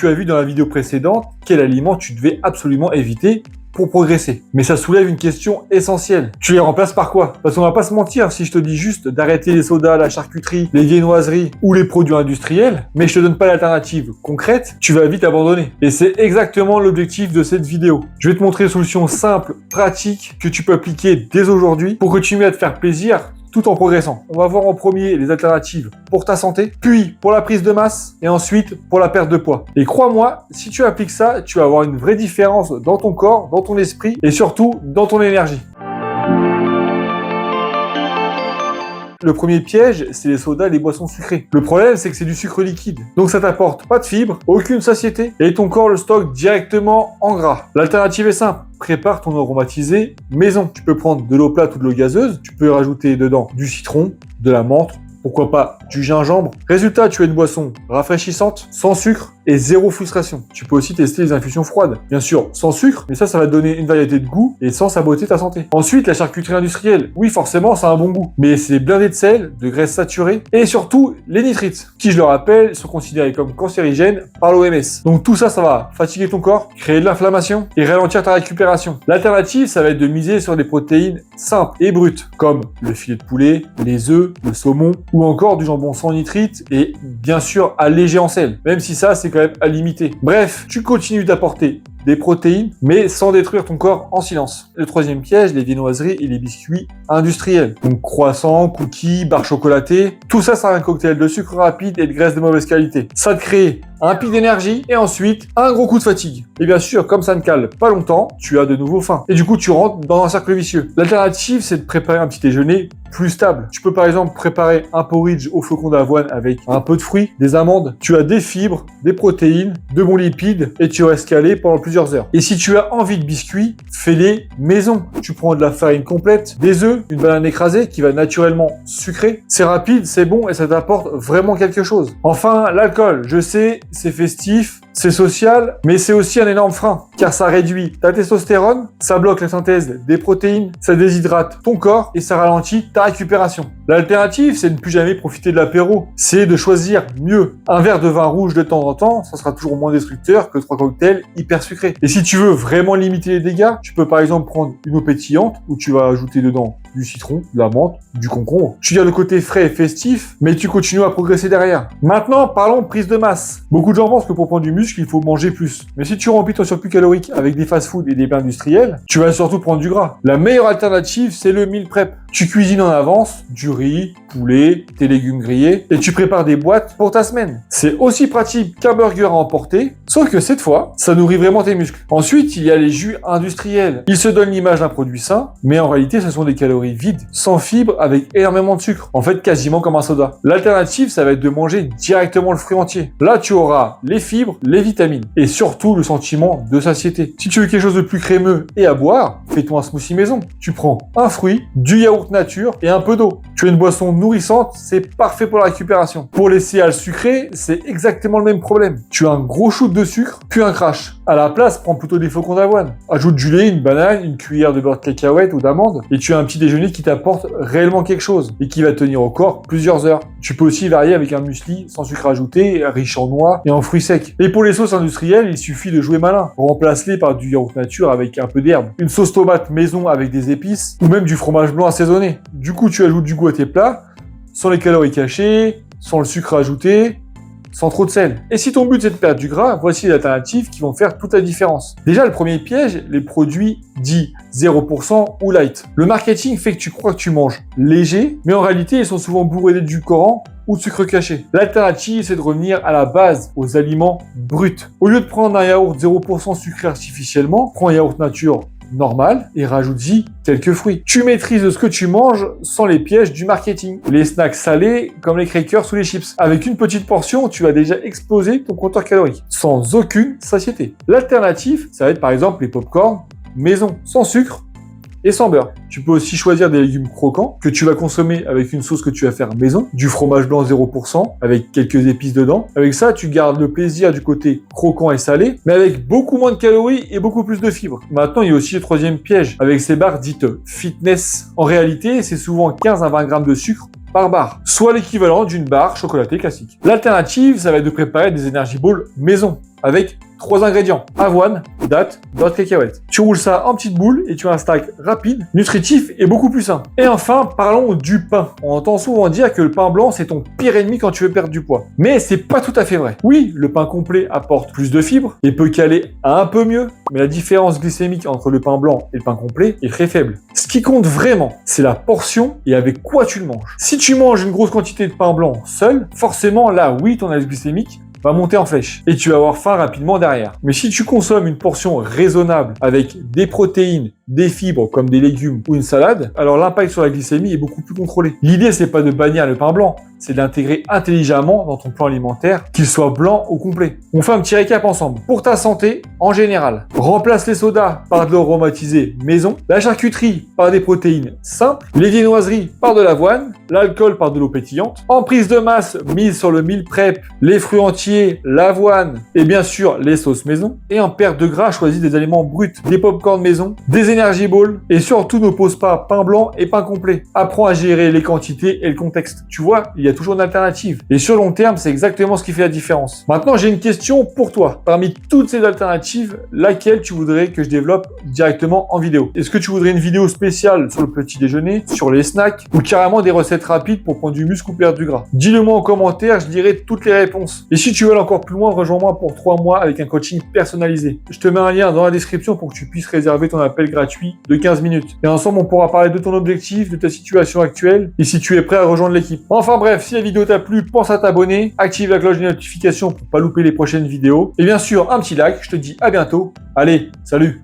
tu as vu dans la vidéo précédente quel aliment tu devais absolument éviter pour progresser. Mais ça soulève une question essentielle. Tu les remplaces par quoi? Parce qu'on va pas se mentir, si je te dis juste d'arrêter les sodas, la charcuterie, les viennoiseries ou les produits industriels, mais je te donne pas l'alternative concrète, tu vas vite abandonner. Et c'est exactement l'objectif de cette vidéo. Je vais te montrer une solution simple, pratique, que tu peux appliquer dès aujourd'hui pour continuer à te faire plaisir tout en progressant. On va voir en premier les alternatives pour ta santé, puis pour la prise de masse, et ensuite pour la perte de poids. Et crois-moi, si tu appliques ça, tu vas avoir une vraie différence dans ton corps, dans ton esprit, et surtout dans ton énergie. Le premier piège, c'est les sodas et les boissons sucrées. Le problème, c'est que c'est du sucre liquide. Donc ça t'apporte pas de fibres, aucune satiété, et ton corps le stocke directement en gras. L'alternative est simple. Prépare ton aromatisé maison. Tu peux prendre de l'eau plate ou de l'eau gazeuse. Tu peux rajouter dedans du citron, de la menthe, pourquoi pas du gingembre. Résultat, tu as une boisson rafraîchissante, sans sucre et zéro frustration. Tu peux aussi tester les infusions froides. Bien sûr, sans sucre, mais ça va te donner une variété de goût et sans saboter ta santé. Ensuite, la charcuterie industrielle. Oui, forcément, ça a un bon goût. Mais c'est blindé de sel, de graisse saturée et surtout les nitrites, qui, je le rappelle, sont considérés comme cancérigènes par l'OMS. Donc tout ça, ça va fatiguer ton corps, créer de l'inflammation et ralentir ta récupération. L'alternative, ça va être de miser sur des protéines simples et brutes, comme le filet de poulet, les œufs, le saumon ou encore du jambon sans nitrite et bien sûr allégé en sel. Même si ça, c'est quand même à limiter. Bref, tu continues d'apporter des protéines, mais sans détruire ton corps en silence. Le troisième piège, les viennoiseries et les biscuits industriels. Donc croissants, cookies, barres chocolatées, tout ça, c'est un cocktail de sucre rapide et de graisse de mauvaise qualité. Ça te crée un pic d'énergie et ensuite un gros coup de fatigue. Et bien sûr, comme ça ne cale pas longtemps, tu as de nouveau faim. Et du coup, tu rentres dans un cercle vicieux. L'alternative, c'est de préparer un petit déjeuner plus stable. Tu peux par exemple préparer un porridge au flocon d'avoine avec un peu de fruits, des amandes. Tu as des fibres, des protéines, de bons lipides et tu restes calé pendant plusieurs heures. Et si tu as envie de biscuits, fais-les maison. Tu prends de la farine complète, des œufs, une banane écrasée qui va naturellement sucrer. C'est rapide, c'est bon et ça t'apporte vraiment quelque chose. Enfin, l'alcool, je sais, c'est festif, c'est social, mais c'est aussi un énorme frein, car ça réduit ta testostérone, ça bloque la synthèse des protéines, ça déshydrate ton corps et ça ralentit ta récupération. L'alternative, c'est de ne plus jamais profiter de l'apéro. C'est de choisir mieux. Un verre de vin rouge de temps en temps, ça sera toujours moins destructeur que 3 cocktails hyper sucrés. Et si tu veux vraiment limiter les dégâts, tu peux par exemple prendre une eau pétillante où tu vas ajouter dedans du citron, de la menthe, du concombre. Tu gardes le côté frais et festif, mais tu continues à progresser derrière. Maintenant, parlons prise de masse. Beaucoup de gens pensent que pour prendre du muscle, il faut manger plus. Mais si tu remplis ton surplus calorique avec des fast-foods et des plats industriels, tu vas surtout prendre du gras. La meilleure alternative, c'est le meal prep. Tu cuisines en avance du riz, poulet, tes légumes grillés et tu prépares des boîtes pour ta semaine. C'est aussi pratique qu'un burger à emporter, sauf que cette fois, ça nourrit vraiment tes muscles. Ensuite, il y a les jus industriels. Ils se donnent l'image d'un produit sain, mais en réalité, ce sont des calories vides, sans fibres, avec énormément de sucre. En fait, quasiment comme un soda. L'alternative, ça va être de manger directement le fruit entier. Là, tu auras les fibres, les vitamines et surtout le sentiment de satiété. Si tu veux quelque chose de plus crémeux et à boire, fais-toi un smoothie maison. Tu prends un fruit, du yaourt nature et un peu d'eau. Tu as une boisson nourrissante, c'est parfait pour la récupération. Pour les céréales sucrées, c'est exactement le même problème. Tu as un gros shoot de sucre, puis un crash. À la place, prends plutôt des flocons d'avoine. Ajoute du lait, une banane, une cuillère de beurre de cacahuète ou d'amande et tu as un petit déjeuner qui t'apporte réellement quelque chose et qui va tenir au corps plusieurs heures. Tu peux aussi varier avec un muesli sans sucre ajouté, riche en noix et en fruits secs. Et pour les sauces industrielles, il suffit de jouer malin. Remplace-les par du yaourt nature avec un peu d'herbe, une sauce tomate maison avec des épices ou même du fromage blanc assaisonné. Du coup, tu ajoutes du goût à tes plats, sans les calories cachées, sans le sucre ajouté, sans trop de sel. Et si ton but c'est de perdre du gras, voici les alternatives qui vont faire toute la différence. Déjà, le premier piège, les produits dits 0% ou light. Le marketing fait que tu crois que tu manges léger, mais en réalité, ils sont souvent bourrés d'édulcorants ou de sucre caché. L'alternative, c'est de revenir à la base, aux aliments bruts. Au lieu de prendre un yaourt 0% sucré artificiellement, prends un yaourt nature normal et rajoute-y quelques fruits. Tu maîtrises ce que tu manges sans les pièges du marketing. Les snacks salés comme les crackers ou les chips. Avec une petite portion, tu vas déjà exploser ton compteur calorique sans aucune satiété. L'alternative, ça va être par exemple les pop-corn maison, sans sucre et sans beurre. Tu peux aussi choisir des légumes croquants que tu vas consommer avec une sauce que tu vas faire maison, du fromage blanc 0% avec quelques épices dedans. Avec ça, tu gardes le plaisir du côté croquant et salé, mais avec beaucoup moins de calories et beaucoup plus de fibres. Maintenant, il y a aussi le troisième piège avec ces barres dites fitness. En réalité, c'est souvent 15 à 20 grammes de sucre par barre, soit l'équivalent d'une barre chocolatée classique. L'alternative, ça va être de préparer des Energy Balls maison, avec 3 ingrédients, avoine, date, beurre de cacahuète. Tu roules ça en petites boules et tu as un snack rapide, nutritif et beaucoup plus sain. Et enfin, parlons du pain. On entend souvent dire que le pain blanc, c'est ton pire ennemi quand tu veux perdre du poids. Mais c'est pas tout à fait vrai. Oui, le pain complet apporte plus de fibres et peut caler un peu mieux, mais la différence glycémique entre le pain blanc et le pain complet est très faible. Ce qui compte vraiment, c'est la portion et avec quoi tu le manges. Si tu manges une grosse quantité de pain blanc seul, forcément là, oui, ton index glycémique va monter en flèche et tu vas avoir faim rapidement derrière. Mais si tu consommes une portion raisonnable avec des protéines, des fibres comme des légumes ou une salade, alors l'impact sur la glycémie est beaucoup plus contrôlé. L'idée, c'est pas de bannir le pain blanc, c'est de l'intégrer intelligemment dans ton plan alimentaire, qu'il soit blanc ou complet. On fait un petit récap ensemble. Pour ta santé, en général, remplace les sodas par de l'eau aromatisée maison, la charcuterie par des protéines simples, les viennoiseries par de l'avoine, l'alcool par de l'eau pétillante, en prise de masse, mise sur le meal prep, les fruits entiers, l'avoine et bien sûr les sauces maison, et en perte de gras, choisis des aliments bruts, des pop-corn maison, des Energy Balls, et surtout n'oppose pas pain blanc et pain complet. Apprends à gérer les quantités et le contexte. Tu vois, il y a toujours une alternative. Et sur long terme, c'est exactement ce qui fait la différence. Maintenant, j'ai une question pour toi. Parmi toutes ces alternatives, laquelle tu voudrais que je développe directement en vidéo? Est-ce que tu voudrais une vidéo spéciale sur le petit déjeuner, sur les snacks, ou carrément des recettes rapides pour prendre du muscle ou perdre du gras? Dis-le moi en commentaire, je dirai toutes les réponses. Et si tu veux aller encore plus loin, rejoins-moi pour 3 mois avec un coaching personnalisé. Je te mets un lien dans la description pour que tu puisses réserver ton appel gratuit de 15 minutes. Et ensemble, on pourra parler de ton objectif, de ta situation actuelle et si tu es prêt à rejoindre l'équipe. Enfin bref, si la vidéo t'a plu, pense à t'abonner, active la cloche de notification pour pas louper les prochaines vidéos. Et bien sûr, un petit like. Je te dis à bientôt. Allez, salut!